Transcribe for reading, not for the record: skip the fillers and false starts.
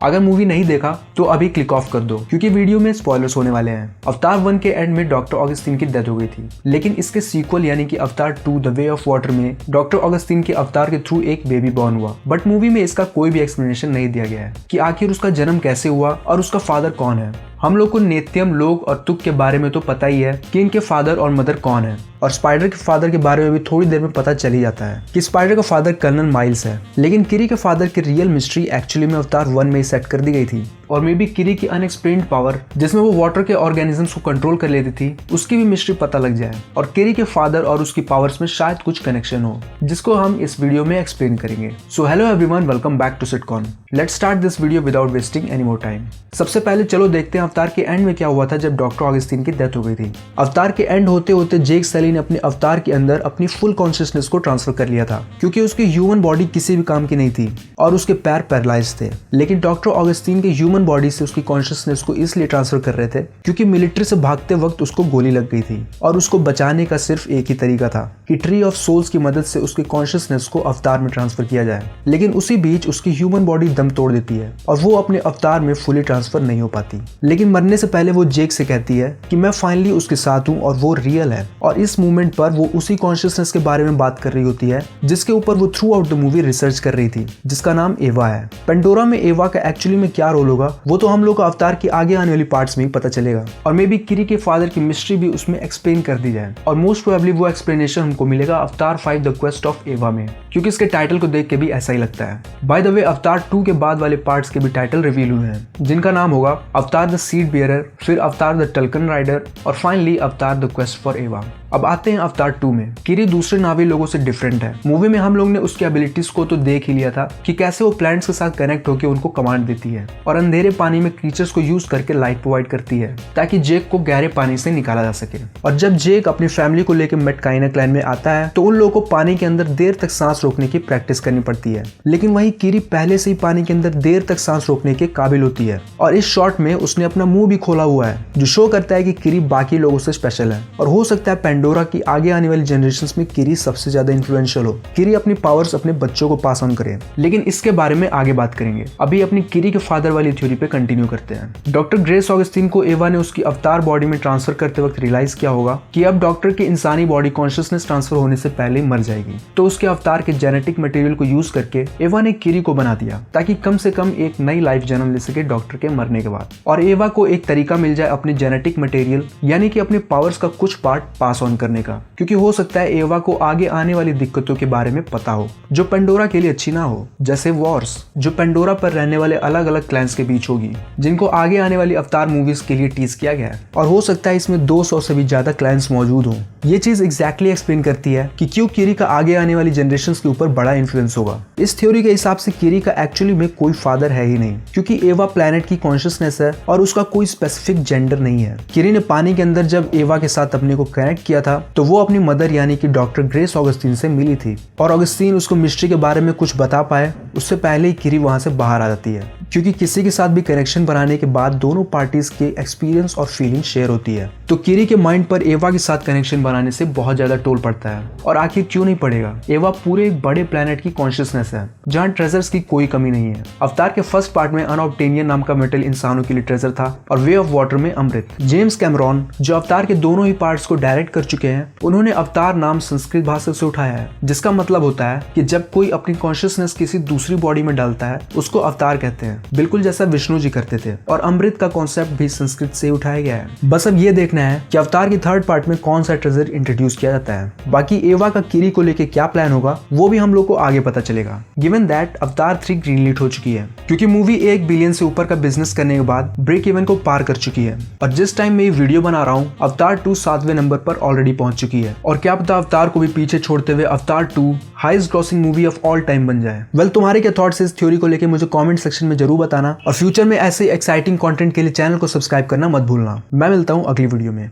अगर मूवी नहीं देखा तो अभी क्लिक ऑफ कर दो क्योंकि वीडियो में स्पॉयलर्स होने वाले हैं। अवतार 1 के एंड में डॉक्टर ऑगस्टीन की डेथ हो गई थी, लेकिन इसके सीक्वल यानी कि अवतार 2 द वे ऑफ वाटर में डॉक्टर ऑगस्टीन के अवतार के थ्रू एक बेबी बॉर्न हुआ। बट मूवी में इसका कोई भी एक्सप्लेनेशन नहीं दिया गया है कि आखिर उसका जन्म कैसे हुआ और उसका फादर कौन है। हम लोग को नेत्यम, लोक और तुक के बारे में तो पता ही है कि इनके फादर और मदर कौन है, और स्पाइडर के फादर के बारे में भी थोड़ी देर में पता चल ही जाता है कि स्पाइडर का फादर कर्नल माइल्स है। लेकिन किरी के फादर की रियल मिस्ट्री एक्चुअली में अवतार 1 में ही सेट कर दी गई थी, और मे बी किरी की अनएक्सप्लेन्ड पावर जिसमें वो वाटर के ऑर्गेनिजम्स को कंट्रोल कर लेती थी, उसकी भी मिस्ट्री पता लग जाए और किरी के फादर और उसकी पावर्स में शायद कुछ कनेक्शन हो, जिसको हम इस वीडियो में एक्सप्लेन करेंगे। So hello everyone, welcome back to सिटकॉन। Let's start this video without wasting any more time. सबसे पहले चलो देखते हैं अवतार के एंड में क्या हुआ था जब डॉक्टर ऑगस्टीन की डेथ हो गई थी। अवतार के एंड होते होते जेक सली ने अपने अवतार के अंदर अपनी फुल कॉन्शियसनेस को ट्रांसफर कर लिया था, क्योंकि उसकी ह्यूमन बॉडी किसी भी काम की नहीं थी और उसके पैर पैरालाइज थे। लेकिन डॉक्टर ऑगस्टीन के ह्यूमन बॉडी से उसकी कॉन्शियसनेस को इसलिए ट्रांसफर कर रहे थे क्योंकि मिलिट्री से भागते वक्त उसको गोली लग गई थी, और उसको बचाने का सिर्फ एक ही तरीका था कि ट्री ऑफ सोल्स की मदद से उसकी कॉन्शियसनेस को अवतार में ट्रांसफर किया जाए। लेकिन उसी बीच उसकी ह्यूमन बॉडी दम तोड़ देती है और वो अपने अवतार में फुली ट्रांसफर नहीं हो पाती। लेकिन मरने से पहले वो जेक से कहती है कि मैं फाइनली उसके साथ हूँ और वो रियल है, और इस मोमेंट पर वो उसी कॉन्शियसनेस के बारे में बात कर रही होती है जिसके ऊपर वो through out the movie research कर रही थी, जिसका नाम एवा है। पेंडोरा में एवा का एक्चुअली में क्या रोल होगा वो तो हम लोग को अवतार की आगे आने वाली पार्ट्स में ही पता चलेगा, और मे बी किरी के फादर की मिस्ट्री भी उसमें एक्सप्लेन कर दी जाए, और मोस्ट प्रोबेबली वो एक्सप्लेनेशन हमको मिलेगा अवतार 5 द क्वेस्ट ऑफ एवा में, क्योंकि इसके टाइटल को देख के भी ऐसा ही लगता है। बाय द वे, अवतार 2 के बाद वाले पार्ट्स के भी टाइटल रिवील हुए हैं, जिनका नाम होगा अवतार द सीड बियरर, फिर अवतार द टल्कन राइडर और फाइनली अवतार द क्वेस्ट फॉर एवा। अब आते हैं अवतार 2 में। किरी दूसरे नावी लोगों से डिफरेंट है। मूवी में हम लोग ने उसकी एबिलिटीज को तो देख ही लिया था कि कैसे वो प्लैनेट्स के साथ कनेक्ट होकर उनको कमांड देती है और अंधेरे पानी में क्रीचर्स को यूज करके लाइट प्रोवाइड करती है ताकि जेक को गहरे पानी से निकाला जा सके। और जब जेक अपनी फैमिली को लेकर मेटकाइना क्लैन में आता है तो उन लोगों को पानी के अंदर देर तक सांस रोकने की प्रैक्टिस करनी पड़ती है। लेकिन वहीं किरी पहले से ही पानी के अंदर देर तक सांस रोकने के काबिल होती है, और इस शॉट में उसने अपना मुंह भी खोला हुआ है, जो शो करता है कि किरी बाकी लोगों से स्पेशल है, और हो सकता है पेंडोरा की आगे आने वाली जनरेशंस में किरी सबसे ज्यादा इन्फ्लुएंशियल हो। किरी अपनी पावर्स अपने बच्चों को पास ऑन करे, लेकिन इसके बारे में आगे बात करेंगे। अभी अपनी किरी के फादर वाली थ्योरी पे कंटिन्यू करते हैं। डॉक्टर ग्रेस ऑगस्टीन को एवा ने उसकी अवतार बॉडी में ट्रांसफर करते वक्त रियलाइज किया होगा कि अब डॉक्टर की इंसानी बॉडी कॉन्शियसनेस ट्रांसफर होने से पहले मर जाएगी, तो उसके अवतार के जेनेटिक मटेरियल को यूज करके एवा ने किरी को बना दिया ताकि कम से कम एक नई लाइफ जन्म ले सके डॉक्टर के मरने के बाद, और एवा को एक तरीका मिल जाए अपने जेनेटिक मटेरियल यानी कि अपने पावर्स का कुछ पार्ट पास ऑन करने का, क्योंकि हो सकता है एवा को आगे आने वाली दिक्कतों के बारे में पता हो जो पेंडोरा के लिए अच्छी ना हो, जैसे वॉर्स जो पेंडोरा पर रहने वाले अलग अलग क्लैंस के बीच होगी, जिनको आगे आने वाली अवतार मूवीज के लिए टीज किया गया है, और हो सकता है इसमें 200 से भी ज्यादा क्लैंस मौजूद हों। ये चीज एग्जैक्टली एक्सप्लेन करती है कि क्यों किरी का आगे आने वाली जनरेशंस के ऊपर बड़ा इन्फ्लुएंस होगा। इस थ्योरी के हिसाब से किरी का एक्चुअली में कोई फादर है ही नहीं, क्योंकि एवा प्लैनेट की कॉन्शियसनेस है और उसका कोई स्पेसिफिक जेंडर नहीं है। किरी ने पानी के अंदर जब एवा के साथ अपने को कनेक्ट किया था तो वो अपनी मदर यानी कि डॉक्टर ग्रेस ऑगस्टीन से मिली थी, और ऑगस्टीन उसको मिस्ट्री के बारे में कुछ बता पाए उससे पहले ही किरी वहां से बाहर आ जाती है, क्योंकि किसी के साथ भी कनेक्शन बनाने के बाद दोनों पार्टीज के एक्सपीरियंस और फीलिंग शेयर होती है। तो किरी के माइंड पर एवा के साथ कनेक्शन बनाने से बहुत ज्यादा टोल पड़ता है, और आखिर क्यों नहीं पड़ेगा। एवा पूरे एक बड़े प्लेनेट की कॉन्शियसनेस है जहाँ ट्रेजर्स की कोई कमी नहीं है। अवतार के फर्स्ट पार्ट में अनऑब्टेनियन नाम का मेटल इंसानों के लिए ट्रेजर था, और वे ऑफ वाटर में अमृत। जेम्स कैमरॉन जो अवतार के दोनों ही पार्ट्स को डायरेक्ट कर चुके हैं, उन्होंने अवतार नाम संस्कृत भाषा से उठाया है, जिसका मतलब होता है कि जब कोई अपनी कॉन्शियसनेस किसी दूसरी बॉडी में डालता है उसको अवतार कहते हैं, बिल्कुल जैसा विष्णु जी करते थे। और अमृत का कॉन्सेप्ट भी संस्कृत से उठाया गया है। बस अब ये देखना है कि अवतार की थर्ड पार्ट में कौन सा ट्रेजर इंट्रोड्यूस किया जाता है। बाकी एवा का किरी को लेके क्या प्लान होगा वो भी हम लोग को आगे पता चलेगा। गिवन दैट अवतार 3 ग्रीनलिट हो चुकी है, क्योंकि मूवी 1 बिलियन से ऊपर का बिजनेस करने के बाद ब्रेक इवन को पार कर चुकी है, और जिस टाइम मैं ये वीडियो बना रहा हूँ अवतार 2 7वें नंबर पर ऑलरेडी पहुंच चुकी है, और क्या पता अवतार को भी पीछे छोड़ते हुए अवतार 2 highest grossing movie of all time बन जाए। वेल, तुम्हारे क्या थॉट्स इस थ्योरी को लेके मुझे कमेंट सेक्शन में जरूर बताना, और फ्यूचर में ऐसे एक्साइटिंग कंटेंट के लिए चैनल को सब्सक्राइब करना मत भूलना। मैं मिलता हूँ अगली वीडियो में।